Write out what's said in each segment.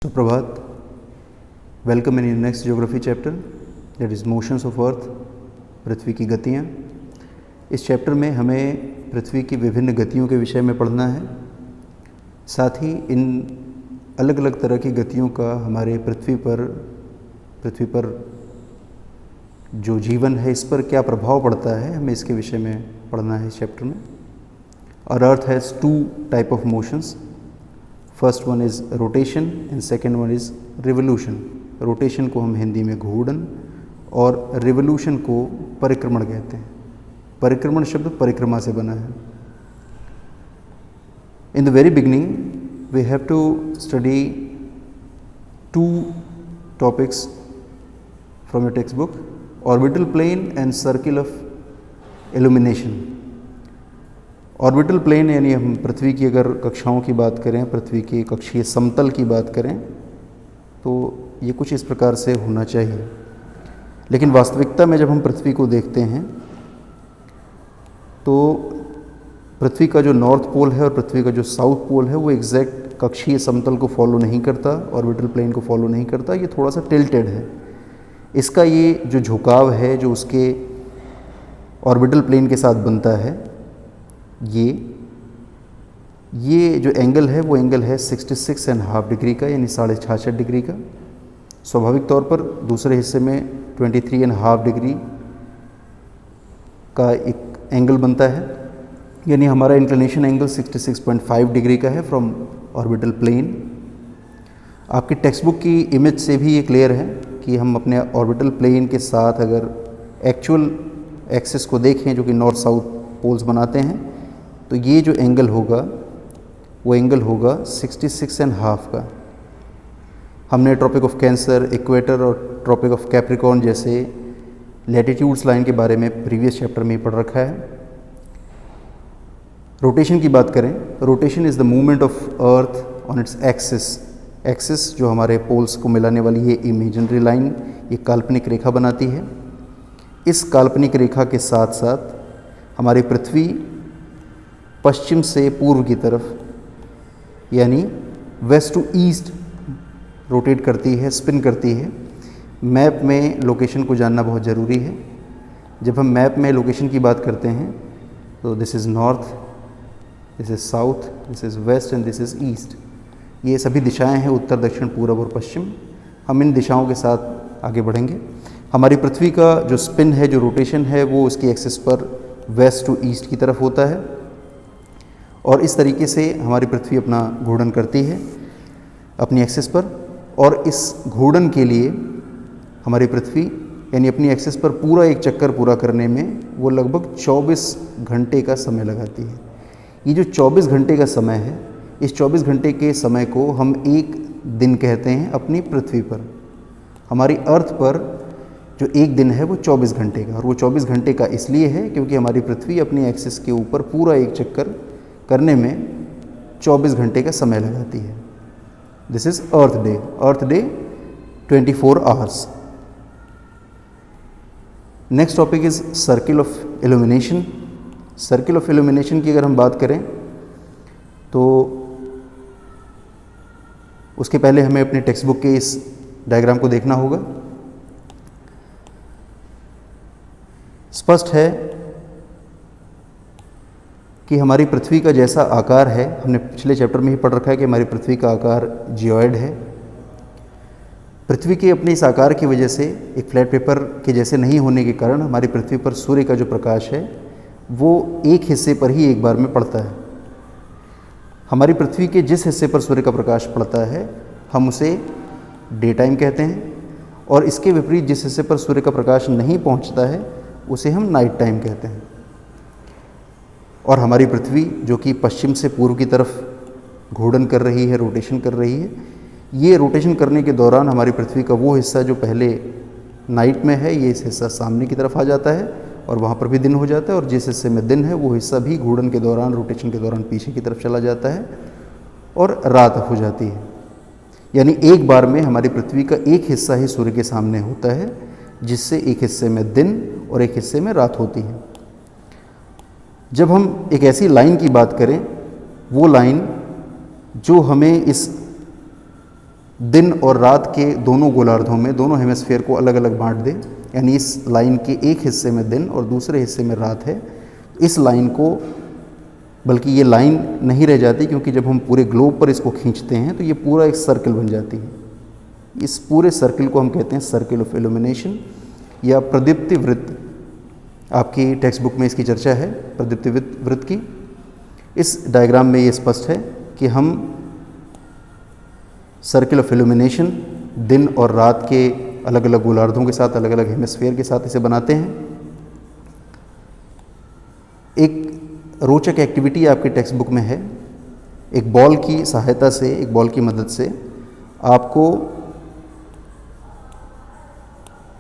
सुप्रभात. Welcome in next geography chapter that is motions of earth. पृथ्वी की गतियाँ. इस चैप्टर में हमें पृथ्वी की विभिन्न गतियों के विषय में पढ़ना है. साथ ही इन अलग अलग तरह की गतियों का हमारे पृथ्वी पर जो जीवन है इस पर क्या प्रभाव पड़ता है, हमें इसके विषय में पढ़ना है इस चैप्टर में. और earth has two type of motions. First one is rotation and second one is revolution. Rotation को हम हिंदी में घूर्णन और रिवोल्यूशन को परिक्रमण कहते हैं. परिक्रमण शब्द परिक्रमा से बना है. In the very beginning we have to study two topics from your text book, orbital plane and circle of illumination. Orbital plane यानी हम पृथ्वी की अगर कक्षाओं की बात करें, पृथ्वी के कक्षीय समतल की बात करें तो ये कुछ इस प्रकार से होना चाहिए. लेकिन वास्तविकता में जब हम पृथ्वी को देखते हैं तो पृथ्वी का जो नॉर्थ पोल है और पृथ्वी का जो साउथ पोल है वो एग्जैक्ट कक्षीय समतल को फॉलो नहीं करता, ऑर्बिटल प्लेन को फॉलो नहीं करता. ये थोड़ा सा टिल्टेड है. इसका ये जो झुकाव है जो उसके ऑर्बिटल प्लेन के साथ बनता है, ये जो एंगल है वो एंगल है 66.5 डिग्री का, यानी 66.5 डिग्री का. स्वाभाविक तौर पर दूसरे हिस्से में 23.5 डिग्री का एक एंगल बनता है, यानी हमारा इंक्लिनेशन एंगल 66.5 डिग्री का है फ्रॉम ऑर्बिटल प्लेन. आपकी टेक्स्ट बुक की इमेज से भी ये क्लियर है कि हम अपने ऑर्बिटल प्लेन के साथ अगर एक्चुअल एक्सिस को देखें जो कि नॉर्थ साउथ पोल्स बनाते हैं तो ये जो एंगल होगा वो एंगल होगा 66.5 का. हमने ट्रॉपिक ऑफ कैंसर, इक्वेटर और ट्रॉपिक ऑफ कैप्रिकॉर्न जैसे लैटिट्यूड्स लाइन के बारे में प्रीवियस चैप्टर में पढ़ रखा है. रोटेशन की बात करें, rotation is the movement of earth on its axis. Axis जो हमारे पोल्स को मिलाने वाली ये इमेजिनरी लाइन, ये काल्पनिक रेखा बनाती है. इस काल्पनिक रेखा के साथ साथ हमारी पृथ्वी पश्चिम से पूर्व की तरफ यानी वेस्ट टू ईस्ट रोटेट करती है, स्पिन करती है. मैप में लोकेशन को जानना बहुत ज़रूरी है. जब हम मैप में लोकेशन की बात करते हैं तो this is north, this is south, this is west and this is east. ये सभी दिशाएं हैं, उत्तर, दक्षिण, पूरब और पश्चिम. हम इन दिशाओं के साथ आगे बढ़ेंगे. हमारी पृथ्वी का जो स्पिन है, जो रोटेशन है, वो उसकी एक्सिस पर वेस्ट टू ईस्ट की तरफ होता है और इस तरीके से हमारी पृथ्वी अपना घूर्णन करती है अपनी एक्सिस पर. और इस घूर्णन के लिए हमारी पृथ्वी यानी अपनी एक्सिस पर पूरा एक चक्कर पूरा करने में वो लगभग 24 घंटे का समय लगाती है. ये जो 24 घंटे का समय है, इस 24 घंटे के समय को हम एक दिन कहते हैं अपनी पृथ्वी पर. हमारी अर्थ पर जो एक दिन है वो 24 घंटे का, और वो 24 घंटे का इसलिए है क्योंकि हमारी पृथ्वी अपनी एक्सिस के ऊपर पूरा एक चक्कर करने में 24 घंटे का समय लगाती है. This is earth day. Earth day 24 hours. Next topic is circle of illumination. Circle of illumination की अगर हम बात करें तो उसके पहले हमें अपने टेक्स्ट बुक के इस डायग्राम को देखना होगा. स्पष्ट है कि हमारी पृथ्वी का जैसा आकार है, हमने पिछले चैप्टर में ही पढ़ रखा है कि हमारी पृथ्वी का आकार जियोइड है. पृथ्वी के अपने इस आकार की वजह से एक फ्लैट पेपर के जैसे नहीं होने के कारण हमारी पृथ्वी पर सूर्य का जो प्रकाश है वो एक हिस्से पर ही एक बार में पड़ता है. हमारी पृथ्वी के जिस हिस्से पर सूर्य का प्रकाश पड़ता है हम उसे डे टाइम कहते हैं, और इसके विपरीत जिस हिस्से पर सूर्य का प्रकाश नहीं पहुंचता है उसे हम नाइट टाइम कहते हैं. और हमारी पृथ्वी जो कि पश्चिम से पूर्व की तरफ घूर्णन कर रही है, रोटेशन कर रही है, ये रोटेशन करने के दौरान हमारी पृथ्वी का वो हिस्सा जो पहले नाइट में है, ये इस हिस्सा सामने की तरफ आ जाता है और वहाँ पर भी दिन हो जाता है, और जिस हिस्से में दिन है वो हिस्सा भी घूर्णन के दौरान, रोटेशन के दौरान पीछे की तरफ चला जाता है और रात हो जाती है. यानी एक बार में हमारी पृथ्वी का एक हिस्सा ही सूर्य के सामने होता है, जिससे एक हिस्से में दिन और एक हिस्से में रात होती है. जब हम एक ऐसी लाइन की बात करें, वो लाइन जो हमें इस दिन और रात के दोनों गोलार्धों में, दोनों हेमिस्फीयर को अलग अलग बांट दे, यानी इस लाइन के एक हिस्से में दिन और दूसरे हिस्से में रात है, इस लाइन को, बल्कि ये लाइन नहीं रह जाती, क्योंकि जब हम पूरे ग्लोब पर इसको खींचते हैं तो ये पूरा एक सर्कल बन जाती है। इस पूरे सर्कल को हम कहते हैं सर्कल ऑफ इल्यूमिनेशन या प्रदीप्ति वृत्त। आपकी टेक्स्ट बुक में इसकी चर्चा है प्रदीप्ति वृत्त की। इस डायग्राम में ये स्पष्ट है कि हम सर्कल ऑफ इल्यूमिनेशन दिन और रात के अलग अलग गोलार्धों के साथ, अलग अलग हेमिस्फीयर के साथ इसे बनाते हैं। एक रोचक एक्टिविटी आपकी टेक्स्ट बुक में है। एक बॉल की सहायता से, एक बॉल की मदद से आपको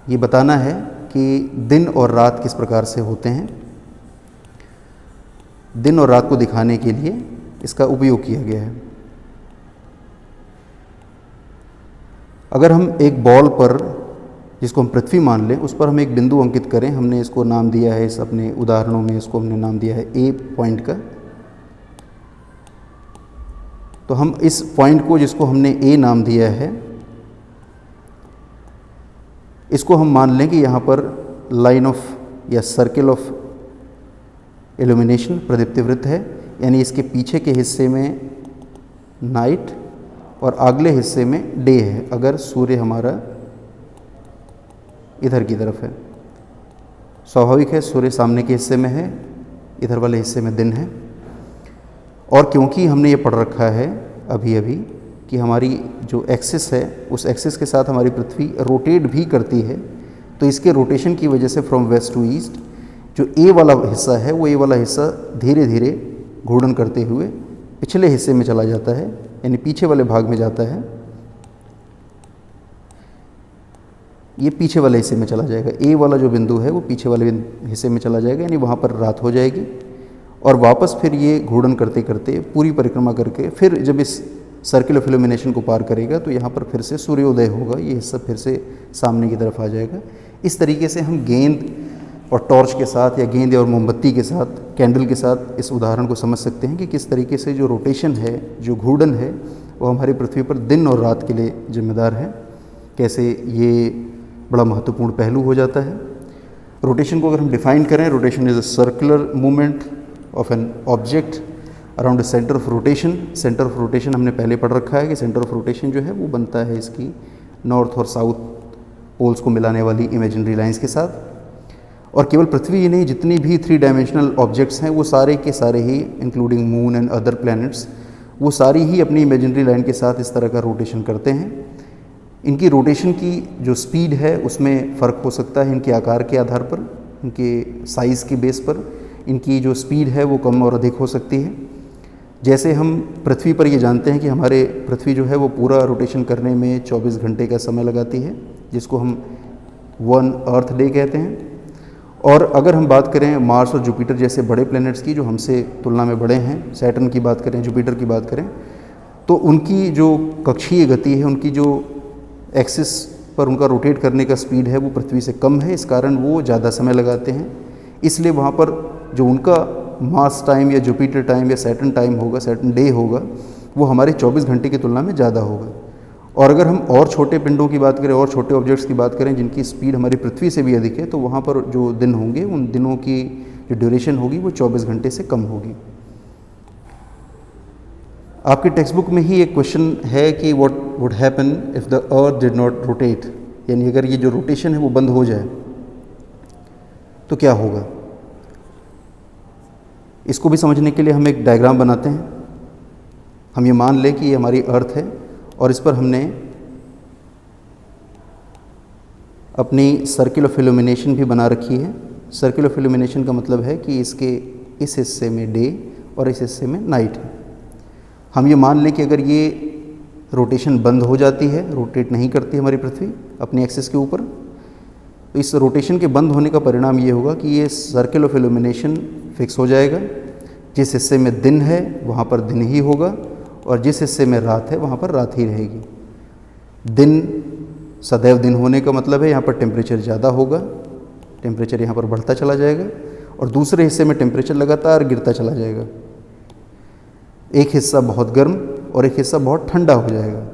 ये बताना है कि दिन और रात किस प्रकार से होते हैं। दिन और रात को दिखाने के लिए इसका उपयोग किया गया है। अगर हम एक बॉल पर, जिसको हम पृथ्वी मान लें, उस पर हम एक बिंदु अंकित करें, हमने इसको नाम दिया है, इस अपने उदाहरणों में इसको हमने नाम दिया है ए पॉइंट का, तो हम इस पॉइंट को, जिसको हमने ए नाम दिया है, इसको हम मान लें कि यहाँ पर लाइन ऑफ या सर्कल ऑफ इल्यूमिनेशन प्रदीप्ति वृत्त है, यानी इसके पीछे के हिस्से में नाइट और अगले हिस्से में डे है, अगर सूर्य हमारा इधर की तरफ है। स्वाभाविक है, सूर्य सामने के हिस्से में है, इधर वाले हिस्से में दिन है। और क्योंकि हमने ये पढ़ रखा है अभी अभी कि हमारी जो एक्सिस है, उस एक्सिस के साथ हमारी पृथ्वी रोटेट भी करती है, तो इसके रोटेशन की वजह से फ्रॉम वेस्ट टू ईस्ट जो ए वाला हिस्सा है, वो ए वाला हिस्सा धीरे धीरे घूर्णन करते हुए पिछले हिस्से में चला जाता है, यानी पीछे वाले भाग में जाता है। ये पीछे वाले हिस्से में चला जाएगा। ए वाला जो बिंदु है वो पीछे वाले हिस्से में चला जाएगा, यानी वहाँ पर रात हो जाएगी। और वापस फिर ये घूर्णन करते करते पूरी परिक्रमा करके फिर जब इस सर्कल ऑफ इल्यूमिनेशन को पार करेगा तो यहाँ पर फिर से सूर्योदय होगा, ये हिस्सा फिर से सामने की तरफ आ जाएगा। इस तरीके से हम गेंद और टॉर्च के साथ या गेंद और मोमबत्ती के साथ, कैंडल के साथ इस उदाहरण को समझ सकते हैं कि किस तरीके से जो रोटेशन है, जो घूर्णन है, वो हमारी पृथ्वी पर दिन और रात के लिए जिम्मेदार है। कैसे ये बड़ा महत्वपूर्ण पहलू हो जाता है। रोटेशन को अगर हम डिफाइन करें, rotation is a circular movement of an object around the centre of rotation. Centre of rotation हमने पहले पढ़ रखा है कि सेंटर ऑफ रोटेशन जो है वो बनता है इसकी नॉर्थ और साउथ पोल्स को मिलाने वाली इमेजिनरी लाइंस के साथ। और केवल पृथ्वी ही नहीं, जितनी भी 3 डायमेंशनल ऑब्जेक्ट्स हैं वो सारे के सारे ही, including moon and other planets, वो सारी ही अपनी इमेजिनरी लाइन के साथ इस तरह का रोटेशन करते हैं। इनकी रोटेशन की जो स्पीड है उसमें फ़र्क हो सकता है इनके आकार के आधार पर, इनके साइज़ के बेस पर इनकी जो स्पीड है वो कम और अधिक हो सकती है। जैसे हम पृथ्वी पर ये जानते हैं कि हमारे पृथ्वी जो है वो पूरा रोटेशन करने में 24 घंटे का समय लगाती है, जिसको हम 1 अर्थ डे कहते हैं। और अगर हम बात करें मार्स और जुपिटर जैसे बड़े प्लैनेट्स की जो हमसे तुलना में बड़े हैं, सैटर्न की बात करें, जुपिटर की बात करें, तो उनकी जो कक्षीय गति है, उनकी जो एक्सिस पर उनका रोटेट करने का स्पीड है वो पृथ्वी से कम है। इस कारण वो ज़्यादा समय लगाते हैं, इसलिए वहाँ पर जो उनका मार्स टाइम या जुपिटर टाइम या सैटर्न टाइम होगा, सैटर्न डे होगा, वो हमारे 24 घंटे की तुलना में ज़्यादा होगा। और अगर हम और छोटे पिंडों की बात करें और छोटे ऑब्जेक्ट्स की बात करें जिनकी स्पीड हमारी पृथ्वी से भी अधिक है, तो वहाँ पर जो दिन होंगे, उन दिनों की जो ड्यूरेशन होगी वो 24 घंटे से कम होगी। आपकी टेक्स्ट बुक में ही एक क्वेश्चन है कि what would happen if the earth did not rotate, यानी अगर ये जो रोटेशन है वो बंद हो जाए तो क्या होगा। इसको भी समझने के लिए हम एक डायग्राम बनाते हैं। हम ये मान लें कि ये हमारी अर्थ है और इस पर हमने अपनी सर्कल ऑफ इल्यूमिनेशन भी बना रखी है। सर्कल ऑफ इल्यूमिनेशन का मतलब है कि इसके इस हिस्से में डे और इस हिस्से में नाइट है। हम ये मान लें कि अगर ये रोटेशन बंद हो जाती है, रोटेट नहीं करती हमारी पृथ्वी अपनी एक्सिस के ऊपर, तो इस रोटेशन के बंद होने का परिणाम ये होगा कि ये सर्कल ऑफ इल्यूमिनेशन फिक्स हो जाएगा। जिस हिस्से में दिन है वहाँ पर दिन ही होगा और जिस हिस्से में रात है वहाँ पर रात ही रहेगी। दिन सदैव दिन होने का मतलब है यहाँ पर टेम्परेचर ज़्यादा होगा, टेम्परेचर यहाँ पर बढ़ता चला जाएगा और दूसरे हिस्से में टेम्परेचर लगातार गिरता चला जाएगा। एक हिस्सा बहुत गर्म और एक हिस्सा बहुत ठंडा हो जाएगा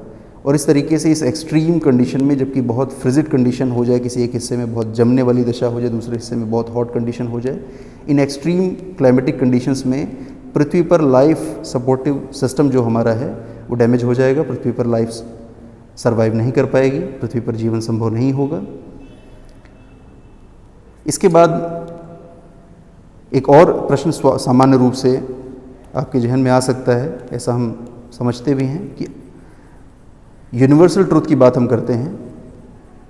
और इस तरीके से इस एक्सट्रीम कंडीशन में, जबकि बहुत फ्रिजिड कंडीशन हो जाए, किसी एक हिस्से में बहुत जमने वाली दशा हो जाए, दूसरे हिस्से में बहुत हॉट कंडीशन हो जाए, इन एक्सट्रीम क्लाइमेटिक कंडीशंस में पृथ्वी पर लाइफ सपोर्टिव सिस्टम जो हमारा है वो डैमेज हो जाएगा। पृथ्वी पर लाइफ सर्वाइव नहीं कर पाएगी, पृथ्वी पर जीवन संभव नहीं होगा। इसके बाद एक और प्रश्न सामान्य रूप से आपके जहन में आ सकता है, ऐसा हम समझते भी हैं कि यूनिवर्सल ट्रुथ की बात हम करते हैं,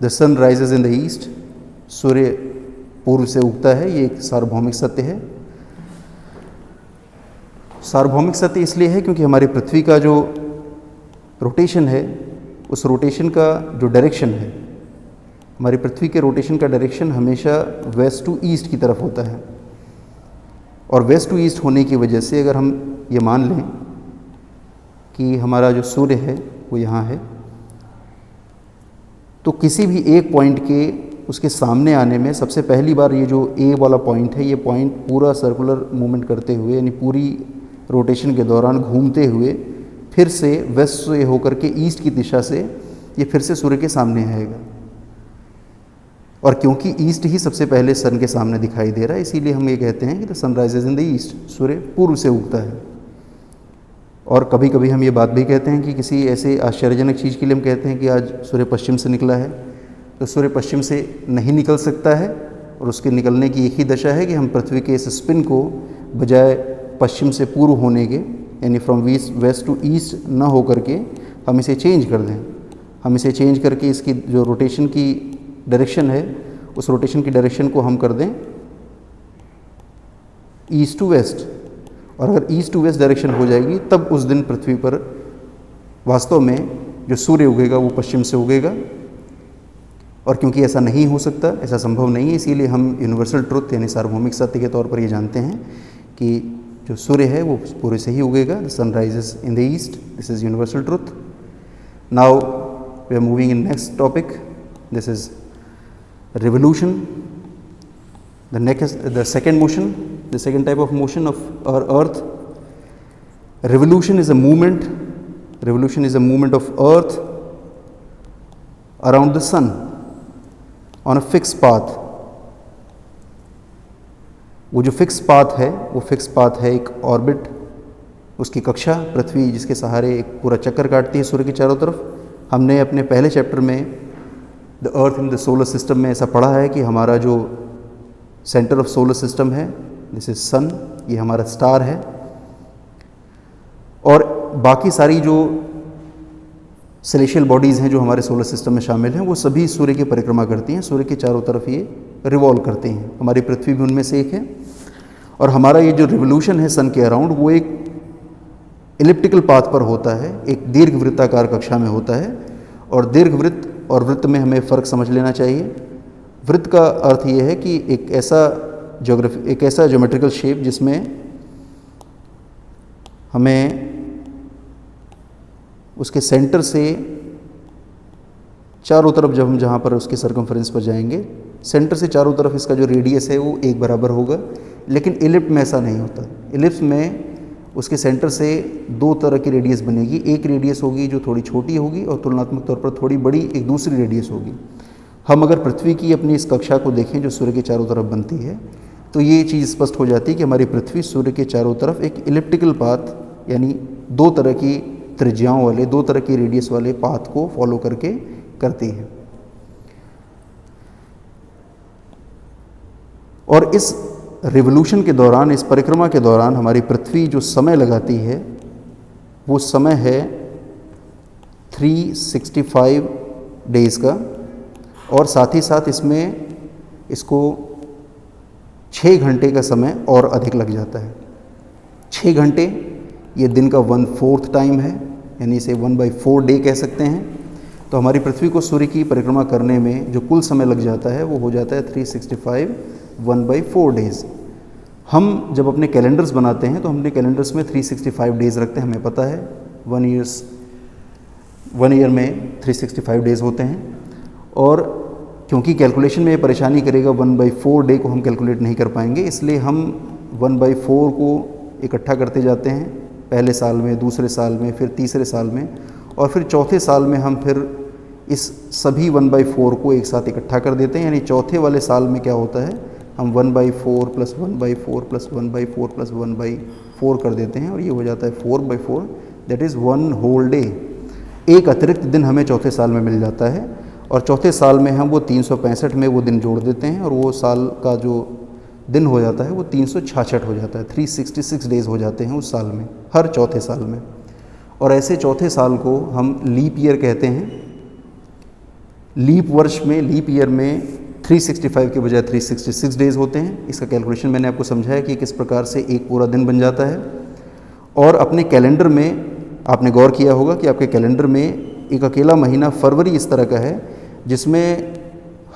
the sun rises in the east, सूर्य पूर्व से उगता है, ये एक सार्वभौमिक सत्य है। सार्वभौमिक सत्य इसलिए है क्योंकि हमारी पृथ्वी का जो रोटेशन है, उस रोटेशन का जो डायरेक्शन है, हमारी पृथ्वी के रोटेशन का डायरेक्शन हमेशा वेस्ट टू ईस्ट की तरफ होता है। और वेस्ट टू ईस्ट होने की वजह से अगर हम ये मान लें कि हमारा जो सूर्य है वो यहाँ है, तो किसी भी एक पॉइंट के उसके सामने आने में सबसे पहली बार ये जो ए वाला पॉइंट है, ये पॉइंट पूरा सर्कुलर मूवमेंट करते हुए, यानी पूरी रोटेशन के दौरान घूमते हुए फिर से वेस्ट से होकर के ईस्ट की दिशा से ये फिर से सूर्य के सामने आएगा। और क्योंकि ईस्ट ही सबसे पहले सन के सामने दिखाई दे रहा है, इसीलिए हम ये कहते हैं कि the sun rises in the east, सूर्य पूर्व से उगता है। और कभी कभी हम ये बात भी कहते हैं कि किसी ऐसे आश्चर्यजनक चीज़ के लिए हम कहते हैं कि आज सूर्य पश्चिम से निकला है, तो सूर्य पश्चिम से नहीं निकल सकता है, और उसके निकलने की एक ही दशा है कि हम पृथ्वी के इस स्पिन को बजाय पश्चिम से पूर्व होने के, यानी फ्रॉम वेस्ट टू ईस्ट ना हो करके हम इसे चेंज कर दें। हम इसे चेंज करके इसकी जो रोटेशन की डायरेक्शन है, उस रोटेशन की डायरेक्शन को हम कर दें ईस्ट टू वेस्ट। और अगर ईस्ट टू वेस्ट डायरेक्शन हो जाएगी, तब उस दिन पृथ्वी पर वास्तव में जो सूर्य उगेगा वो पश्चिम से उगेगा। और क्योंकि ऐसा नहीं हो सकता, ऐसा संभव नहीं है, इसीलिए हम यूनिवर्सल ट्रुथ यानी सार्वभौमिक सत्य के तौर पर ये जानते हैं कि जो सूर्य है वो पूरे से ही उगेगा। The sun rises in the east, this is universal truth. Now we are moving in next topic, this is revolution. The second motion, the second type of motion of our earth. Revolution is a movement of earth around the sun on a fixed path. वो जो fix path है, वो fix path है एक orbit, उसकी कक्षा पृथ्वी जिसके सहारे एक पूरा चक्कर काटती है सूर्य के चारों तरफ। हमने अपने पहले चैप्टर में the earth in the solar system में ऐसा पढ़ा है कि हमारा जो सेंटर ऑफ सोलर सिस्टम है, दिस इज सन, ये हमारा स्टार है। और बाकी सारी जो सेलेशियल बॉडीज़ हैं जो हमारे सोलर सिस्टम में शामिल हैं, वो सभी सूर्य की परिक्रमा करती हैं, सूर्य के चारों तरफ ये रिवॉल्व करती हैं। हमारी पृथ्वी भी उनमें से एक है। और हमारा ये जो रिवोल्यूशन है सन के अराउंड, वो एक इलिप्टिकल पाथ पर होता है, एक दीर्घवृत्ताकार कक्षा में होता है। और दीर्घवृत्त और वृत्त में हमें फ़र्क समझ लेना चाहिए। वृत्त का अर्थ ये है कि एक ऐसा ज्योमेट्रिकल शेप जिसमें हमें उसके सेंटर से चारों तरफ, जब हम जहाँ पर उसके सर्कमफ्रेंस पर जाएंगे, सेंटर से चारों तरफ इसका जो रेडियस है वो एक बराबर होगा। लेकिन इलिप्स में ऐसा नहीं होता। इलिप्स में उसके सेंटर से दो तरह की रेडियस बनेगी। एक रेडियस होगी जो थोड़ी छोटी होगी और तुलनात्मक तौर पर थोड़ी बड़ी एक दूसरी रेडियस होगी। हम अगर पृथ्वी की अपनी इस कक्षा को देखें जो सूर्य के चारों तरफ बनती है, तो ये चीज़ स्पष्ट हो जाती है कि हमारी पृथ्वी सूर्य के चारों तरफ एक इलिप्टिकल पाथ, यानी दो तरह की त्रिज्याओं वाले, दो तरह की रेडियस वाले पाथ को फॉलो करके करती है। और इस रिवोल्यूशन के दौरान, इस परिक्रमा के दौरान हमारी पृथ्वी जो समय लगाती है, वो समय है 365 डेज़ का। और साथ ही साथ इसमें इसको 6 घंटे का समय और अधिक लग जाता है। 6 घंटे ये दिन का 1/4 टाइम है, यानी इसे 1/4 डे कह सकते हैं। तो हमारी पृथ्वी को सूर्य की परिक्रमा करने में जो कुल समय लग जाता है वो हो जाता है 365 1/4 डेज़। हम जब अपने कैलेंडर्स बनाते हैं तो हम अपने कैलेंडर्स में 365 डेज़ रखते हैं। हमें पता है 1 ईयर में 365 डेज़ होते हैं। और क्योंकि कैलकुलेशन में ये परेशानी करेगा, 1/4 डे को हम कैलकुलेट नहीं कर पाएंगे, इसलिए हम 1/4 को इकट्ठा करते जाते हैं, पहले साल में, दूसरे साल में, फिर तीसरे साल में। और फिर चौथे साल में हम फिर इस सभी 1/4 को एक साथ इकट्ठा कर देते हैं, यानी चौथे वाले साल में क्या होता है, हम 1/4 + 1/4 + 1/4 + 1/4 कर देते हैं और ये हो जाता है 4/4, दैट इज़ 1 होल डे। एक अतिरिक्त दिन हमें चौथे साल में मिल जाता है और चौथे साल में हम वो 365 में वो दिन जोड़ देते हैं और वो साल का जो दिन हो जाता है वो 366 हो जाता है, 366 डेज़ हो जाते हैं उस साल में, हर चौथे साल में। और ऐसे चौथे साल को हम लीप ईयर कहते हैं। लीप वर्ष में, लीप ईयर में 365 के बजाय 366 डेज़ होते हैं। इसका कैलकुलेशन मैंने आपको समझाया कि किस प्रकार से एक पूरा दिन बन जाता है। और अपने कैलेंडर में आपने गौर किया होगा कि आपके कैलेंडर में एक अकेला महीना फरवरी इस तरह का है जिसमें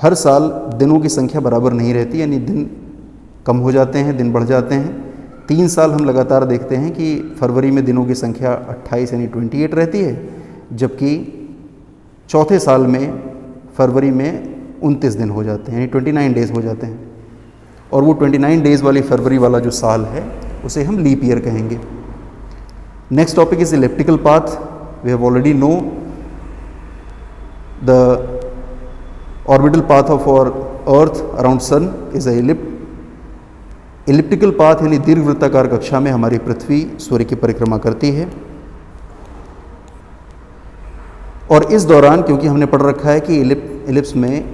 हर साल दिनों की संख्या बराबर नहीं रहती, यानी दिन कम हो जाते हैं, दिन बढ़ जाते हैं। 3 साल हम लगातार देखते हैं कि फरवरी में दिनों की संख्या 28 यानी 28 रहती है, जबकि चौथे साल में फरवरी में 29 दिन हो जाते हैं, यानी 29 डेज़ हो जाते हैं। और वो 29 डेज़ वाली फरवरी वाला जो साल है उसे हम लीप ईयर कहेंगे। Next topic is elliptical path. We have already know the orbital path of our earth around sun is a elliptical path, यानी दीर्घवृत्ताकार कक्षा में हमारी पृथ्वी सूर्य की परिक्रमा करती है। और इस दौरान क्योंकि हमने पढ़ रखा है कि इलिप्स में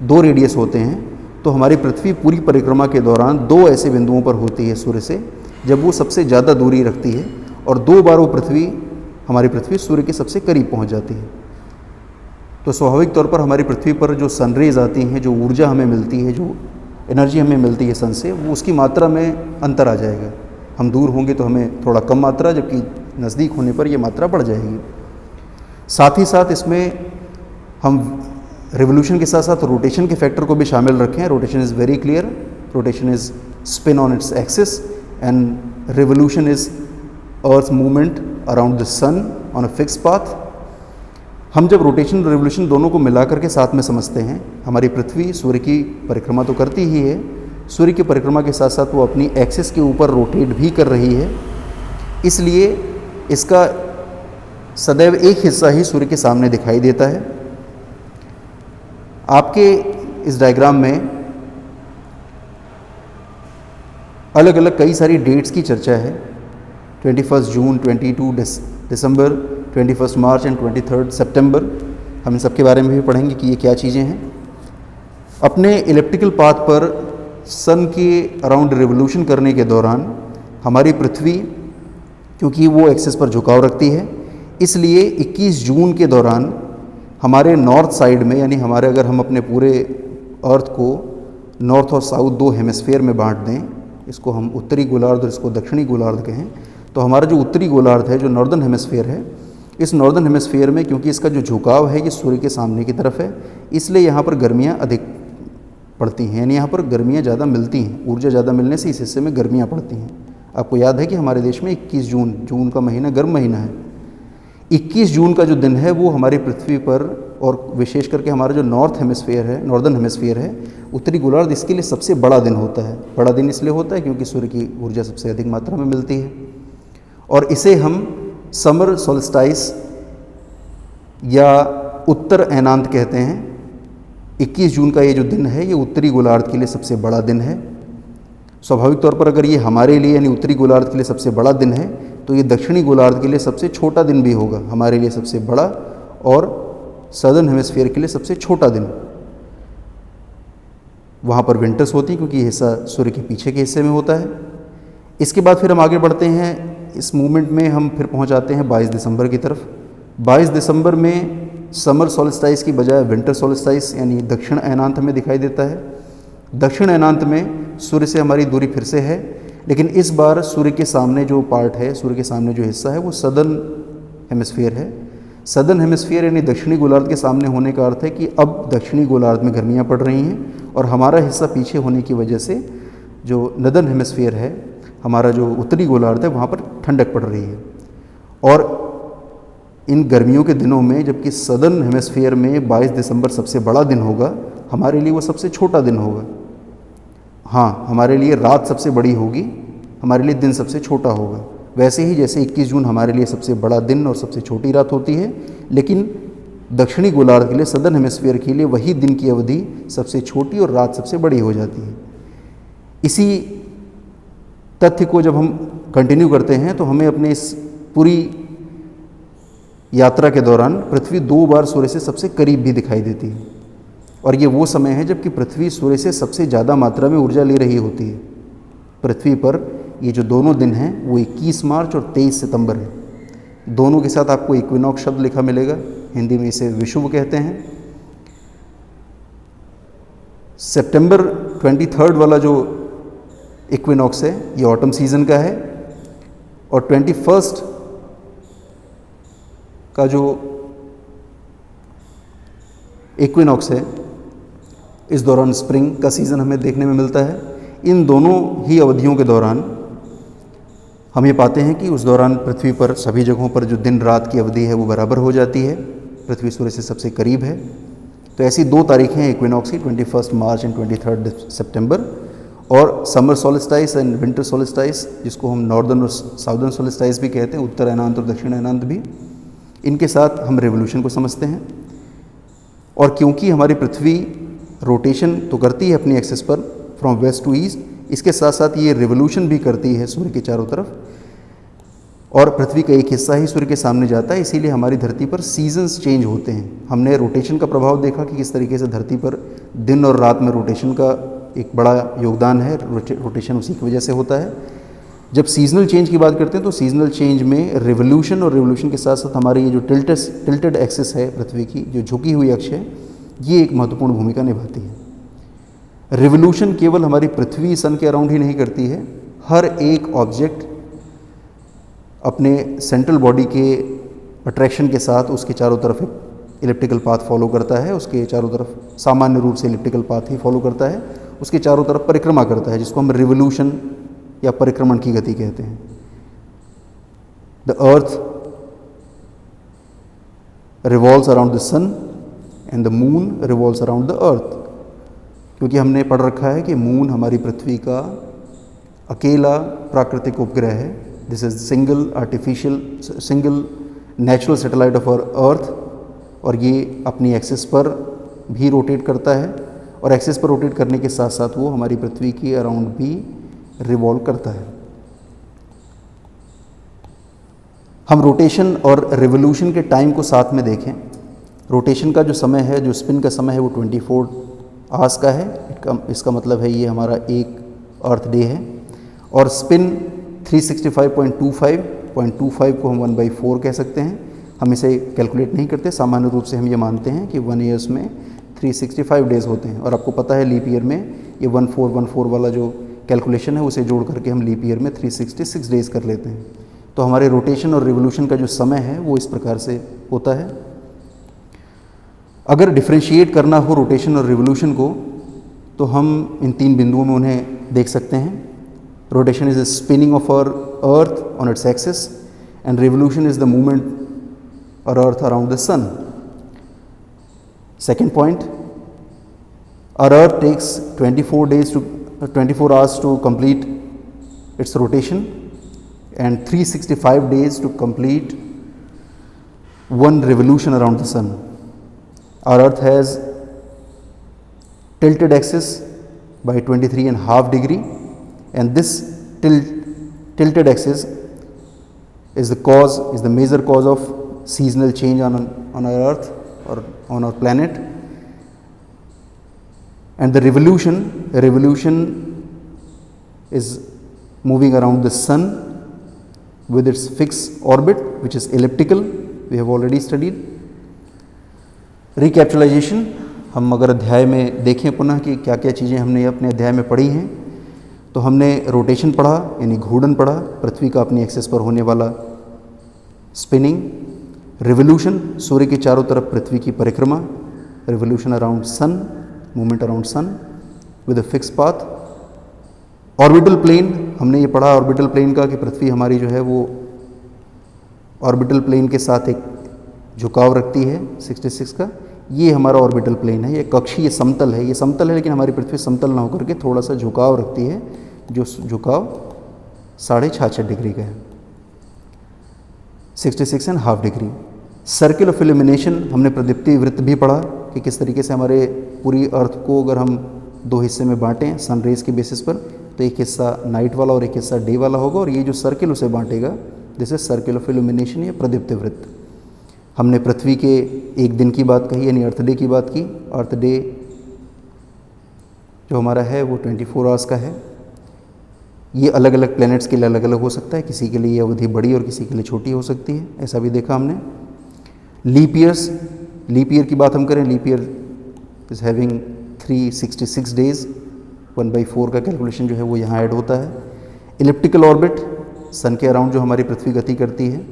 2 रेडियस होते हैं, तो हमारी पृथ्वी पूरी परिक्रमा के दौरान 2 ऐसे बिंदुओं पर होती है सूर्य से जब वो सबसे ज़्यादा दूरी रखती है और 2 बार वो हमारी पृथ्वी सूर्य के सबसे करीब पहुंच जाती है। तो स्वाभाविक तौर पर हमारी पृथ्वी पर जो सनरेज आती हैं, जो ऊर्जा हमें मिलती है, जो एनर्जी हमें मिलती है सन से, वो उसकी मात्रा में अंतर आ जाएगा। हम दूर होंगे तो हमें थोड़ा कम मात्रा, जबकि नज़दीक होने पर ये मात्रा बढ़ जाएगी। साथ ही साथ इसमें हम रिवोल्यूशन के साथ साथ रोटेशन के फैक्टर को भी शामिल रखें। Rotation is very clear, rotation is spin on its axis and revolution is earth movement around the sun on a fix path. हम जब रोटेशन और रिवोल्यूशन दोनों को मिलाकर के साथ में समझते हैं, हमारी पृथ्वी सूर्य की परिक्रमा तो करती ही है, सूर्य की परिक्रमा के साथ साथ वो अपनी एक्सिस के ऊपर रोटेट भी कर रही है, इसलिए इसका सदैव एक हिस्सा ही सूर्य के सामने दिखाई देता है। आपके इस डायग्राम में अलग अलग कई सारी डेट्स की चर्चा है। 21 जून, 22 दिसंबर, 21 मार्च एंड 23 सितंबर। हम इन सब के बारे में भी पढ़ेंगे कि ये क्या चीज़ें हैं। अपने इलिप्टिकल पाथ पर सन के अराउंड रिवोल्यूशन करने के दौरान हमारी पृथ्वी, क्योंकि वो एक्सिस पर झुकाव रखती है, इसलिए 21 जून के दौरान हमारे नॉर्थ साइड में, यानी हमारे अगर हम अपने पूरे अर्थ को नॉर्थ और साउथ 2 हेमिस्फीयर में बांट दें, इसको हम उत्तरी गोलार्ध और इसको दक्षिणी गोलार्ध कहें, तो हमारा जो उत्तरी गोलार्ध है, जो नॉर्दर्न हेमिस्फीयर है, इस नॉर्दर्न हेमिस्फीयर में क्योंकि इसका जो झुकाव है ये सूर्य के सामने की तरफ है, इसलिए यहाँ पर गर्मियाँ अधिक पड़ती हैं, यानी यहाँ पर गर्मियाँ ज़्यादा मिलती हैं। ऊर्जा ज़्यादा मिलने से इस हिस्से में गर्मियाँ पड़ती हैं। आपको याद है कि हमारे देश में 21 जून का महीना गर्म महीना है। 21 जून का जो दिन है वो हमारी पृथ्वी पर, और विशेष करके हमारा जो नॉर्थ हेमिस्फीयर है, नॉर्दर्न हेमिस्फीयर है, उत्तरी गोलार्ध, इसके लिए सबसे बड़ा दिन होता है। बड़ा दिन इसलिए होता है क्योंकि सूर्य की ऊर्जा सबसे अधिक मात्रा में मिलती है, और इसे हम समर सोल्स्टाइस या उत्तर ऐनांत कहते हैं। 21 जून का ये जो दिन है ये उत्तरी गोलार्ध के लिए सबसे बड़ा दिन है। स्वाभाविक तौर पर अगर ये हमारे लिए यानी उत्तरी गोलार्ध के लिए सबसे बड़ा दिन है, तो ये दक्षिणी गोलार्ध के लिए सबसे छोटा दिन भी होगा। हमारे लिए सबसे बड़ा और सदर्न हेमिस्फीयर के लिए सबसे छोटा दिन। वहाँ पर विंटर्स होती हैं क्योंकि ये हिस्सा सूर्य के पीछे के हिस्से में होता है। इसके बाद फिर हम आगे बढ़ते हैं। इस मूवमेंट में हम फिर पहुँच जाते हैं 22 दिसंबर की तरफ। 22 दिसंबर में समर सोल्स्टाइस की बजाय विंटर सोल्स्टाइस यानी दक्षिण ऐनांत हमें दिखाई देता है। दक्षिण ऐनांत में सूर्य से हमारी दूरी फिर से है, लेकिन इस बार सूर्य के सामने जो पार्ट है, सूर्य के सामने जो हिस्सा है वो सदर्न हेमिस्फीयर है। सदर्न हेमिस्फीयर यानी दक्षिणी गोलार्ध के सामने होने का अर्थ है कि अब दक्षिणी गोलार्ध में गर्मियाँ पड़ रही हैं, और हमारा हिस्सा पीछे होने की वजह से जो नदर्न हेमिस्फीयर है, हमारा जो उत्तरी गोलार्ध है, वहाँ पर ठंडक पड़ रही है। और इन गर्मियों के दिनों में जबकि सदर्न हेमिस्फीयर में 22 दिसंबर सबसे बड़ा दिन होगा, हमारे लिए वो सबसे छोटा दिन होगा। हाँ, हमारे लिए रात सबसे बड़ी होगी, हमारे लिए दिन सबसे छोटा होगा। वैसे ही जैसे 21 जून हमारे लिए सबसे बड़ा दिन और सबसे छोटी रात होती है, लेकिन दक्षिणी गोलार्ध के लिए, सदर्न हेमिस्फीयर के लिए वही दिन की अवधि सबसे छोटी और रात सबसे बड़ी हो जाती है। इसी तथ्य को जब हम कंटिन्यू करते हैं तो हमें अपने इस पूरी यात्रा के दौरान पृथ्वी 2 बार सूर्य से सबसे करीब भी दिखाई देती है, और ये वो समय है जबकि पृथ्वी सूर्य से सबसे ज़्यादा मात्रा में ऊर्जा ले रही होती है। पृथ्वी पर ये जो दोनों दिन हैं वो 21 मार्च और 23 सितंबर है। दोनों के साथ आपको इक्विनॉक्स शब्द लिखा मिलेगा, हिंदी में इसे विषुव कहते हैं। सितंबर 23 वाला जो इक्विनॉक्स है ये ऑटम सीजन का है, और 21 का जो इक्विनॉक्स है इस दौरान स्प्रिंग का सीज़न हमें देखने में मिलता है। इन दोनों ही अवधियों के दौरान हम ये पाते हैं कि उस दौरान पृथ्वी पर सभी जगहों पर जो दिन रात की अवधि है वो बराबर हो जाती है, पृथ्वी सूर्य से सबसे करीब है। तो ऐसी 2 तारीखें हैं इक्विनॉक्स की, 21 मार्च एंड 23 सितंबर। और समर सोलिस्टाइस एंड विंटर सोलिस्टाइस, जिसको हम नॉर्दर्न और साउदर्न सोलिस्टाइस भी कहते हैं, उत्तर अयनांत और दक्षिण अयनांत भी, इनके साथ हम रेवोल्यूशन को समझते हैं। और क्योंकि हमारी पृथ्वी रोटेशन तो करती है अपनी एक्सिस पर फ्रॉम वेस्ट टू ईस्ट, इसके साथ साथ ये रिवोल्यूशन भी करती है सूर्य के चारों तरफ, और पृथ्वी का एक हिस्सा ही सूर्य के सामने जाता है, इसीलिए हमारी धरती पर सीजन्स चेंज होते हैं। हमने रोटेशन का प्रभाव देखा कि किस तरीके से धरती पर दिन और रात में रोटेशन का एक बड़ा योगदान है, रोटेशन उसी की वजह से होता है। जब सीजनल चेंज की बात करते हैं तो सीजनल चेंज में रिवोल्यूशन और रिवोल्यूशन के साथ साथ हमारी ये जो टिल्टेड एक्सिस है पृथ्वी की, जो झुकी हुई अक्ष है, ये एक महत्वपूर्ण भूमिका निभाती है। रिवोल्यूशन केवल हमारी पृथ्वी सन के अराउंड ही नहीं करती है, हर एक ऑब्जेक्ट अपने सेंट्रल बॉडी के अट्रैक्शन के साथ उसके चारों तरफ एक इलिप्टिकल पाथ फॉलो करता है, उसके चारों तरफ सामान्य रूप से इलिप्टिकल पाथ ही फॉलो करता है, उसके चारों तरफ परिक्रमा करता है, जिसको हम रिवोल्यूशन या परिक्रमण की गति कहते हैं। The earth revolves around the sun and the moon revolves around the earth, क्योंकि हमने पढ़ रखा है कि मून हमारी पृथ्वी का अकेला प्राकृतिक उपग्रह है। This is single natural satellite of our earth, और ये अपनी एक्सिस पर भी रोटेट करता है, और एक्सिस पर रोटेट करने के साथ साथ वो हमारी पृथ्वी के अराउंड भी रिवॉल्व करता है। हम रोटेशन और रिवोल्यूशन के टाइम को साथ में देखें। रोटेशन का जो समय है, जो स्पिन का समय है, वो 24 आवर्स का है। इसका मतलब है ये हमारा एक अर्थ डे है। और स्पिन 365.25 को हम 1/4 कह सकते हैं। हम इसे कैलकुलेट नहीं करते, सामान्य रूप से हम ये मानते हैं कि 1 ईयर्स में 365 डेज़ होते हैं। और आपको पता है लीप ईयर में ये 1414 वाला जो कैलकुलेशन है उसे जोड़ करके हम लीप ईयर में 366 डेज़ कर लेते हैं। तो हमारे रोटेशन और रिवोल्यूशन का जो समय है वो इस प्रकार से होता है। अगर डिफ्रेंशिएट करना हो रोटेशन और रिवोल्यूशन को तो हम इन 3 बिंदुओं में उन्हें देख सकते हैं। Rotation is the spinning of our earth on its axis and revolution is the movement और earth around the sun. Second point, our Earth takes 24 hours to complete its rotation and 365 days to complete one revolution around the sun. Our Earth has tilted axis by 23.5 degree, and this tilted axis is the major cause of seasonal change on our Earth or on our planet. And the revolution is moving around the sun with its fixed orbit, which is elliptical. We have already studied. Recapitalization, हम अगर अध्याय में देखें पुनः कि क्या क्या चीज़ें हमने अपने अध्याय में पढ़ी हैं, तो हमने रोटेशन पढ़ा यानी घूर्णन पढ़ा, पृथ्वी का अपनी एक्सिस पर होने वाला स्पिनिंग। रिवोल्यूशन, सूर्य के चारों तरफ पृथ्वी की परिक्रमा, revolution around sun, movement around sun with a fix path. Orbital plane, हमने ये पढ़ा ऑर्बिटल प्लेन का कि पृथ्वी हमारी जो है वो ऑर्बिटल प्लेन के साथ एक झुकाव रखती है 66 का। ये हमारा ऑर्बिटल प्लेन है, ये कक्षीय समतल है, ये समतल है लेकिन हमारी पृथ्वी समतल ना होकर के थोड़ा सा झुकाव रखती है, जो झुकाव 66.5 डिग्री का है। 66.5 डिग्री। सर्किल ऑफ इल्यूमिनेशन हमने प्रदीप्ति वृत्त भी पढ़ा कि किस तरीके से हमारे पूरी अर्थ को अगर हम दो हिस्से में बांटें सन रेज के बेसिस पर, तो एक हिस्सा नाइट वाला और एक हिस्सा डे वाला होगा, और ये जो सर्किल उसे बांटेगा this is circle of illumination या प्रदीप्ति वृत्त। हमने पृथ्वी के एक दिन की बात कही यानी अर्थ डे की बात की। अर्थ डे जो हमारा है वो 24 आवर्स का है। ये अलग अलग प्लैनेट्स के लिए अलग अलग हो सकता है, किसी के लिए ये अवधि बड़ी और किसी के लिए छोटी हो सकती है, ऐसा भी देखा हमने। लीप ईयर्स, लीप ईयर की बात हम करें, leap year is having 366 days, 1/4 का कैलकुलेशन जो है वो यहाँ ऐड होता है। इलिप्टिकल ऑर्बिट, सन के अराउंड जो हमारी पृथ्वी गति करती है,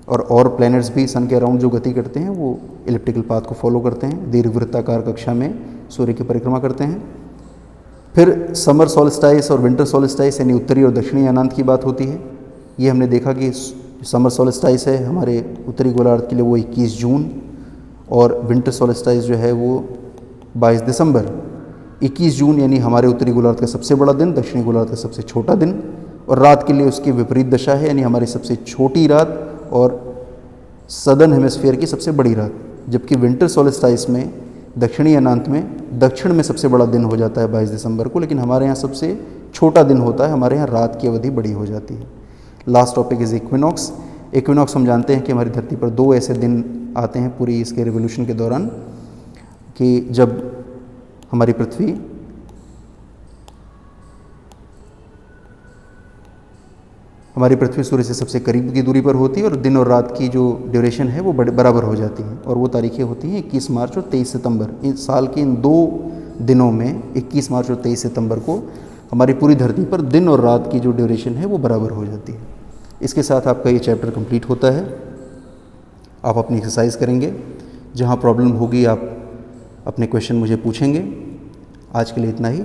और प्लैनेट्स भी सन के अराउंड जो गति करते हैं वो इलिप्टिकल पाथ को फॉलो करते हैं, दीर्घवृत्ताकार कक्षा में सूर्य की परिक्रमा करते हैं। फिर समर सॉल्स्टाइस और विंटर सॉल्स्टाइस यानी उत्तरी और दक्षिणी अनंत की बात होती है। ये हमने देखा कि समर सॉल्स्टाइस है हमारे उत्तरी गोलार्ध के लिए वो 21 जून, और विंटर सॉल्स्टाइस जो है वो 22 दिसंबर। 21 जून यानी हमारे उत्तरी गोलार्ध का सबसे बड़ा दिन, दक्षिणी गोलार्ध का सबसे छोटा दिन, और रात के लिए उसकी विपरीत दशा है यानी हमारी सबसे छोटी रात और सदर्न हेमिस्फीयर की सबसे बड़ी रात। जबकि विंटर सॉल्स्टाइस में दक्षिणी अनंत में दक्षिण में सबसे बड़ा दिन हो जाता है 22 दिसंबर को, लेकिन हमारे यहाँ सबसे छोटा दिन होता है, हमारे यहाँ रात की अवधि बड़ी हो जाती है। Last topic is equinox. Equinox हम जानते हैं कि हमारी धरती पर 2 ऐसे दिन आते हैं पूरी इसके रिवोल्यूशन के दौरान कि जब हमारी पृथ्वी सूर्य से सबसे करीब की दूरी पर होती है और दिन और रात की जो ड्यूरेशन है वो बराबर हो जाती है, और वो तारीखें होती हैं 21 मार्च और 23 सितंबर। इन साल के इन 2 दिनों में 21 मार्च और 23 सितंबर को हमारी पूरी धरती पर दिन और रात की जो ड्यूरेशन है वो बराबर हो जाती है। इसके साथ आपका ये चैप्टर कंप्लीट होता है। आप अपनी एक्सरसाइज करेंगे, जहाँ प्रॉब्लम होगी आप अपने क्वेश्चन मुझे पूछेंगे। आज के लिए इतना ही।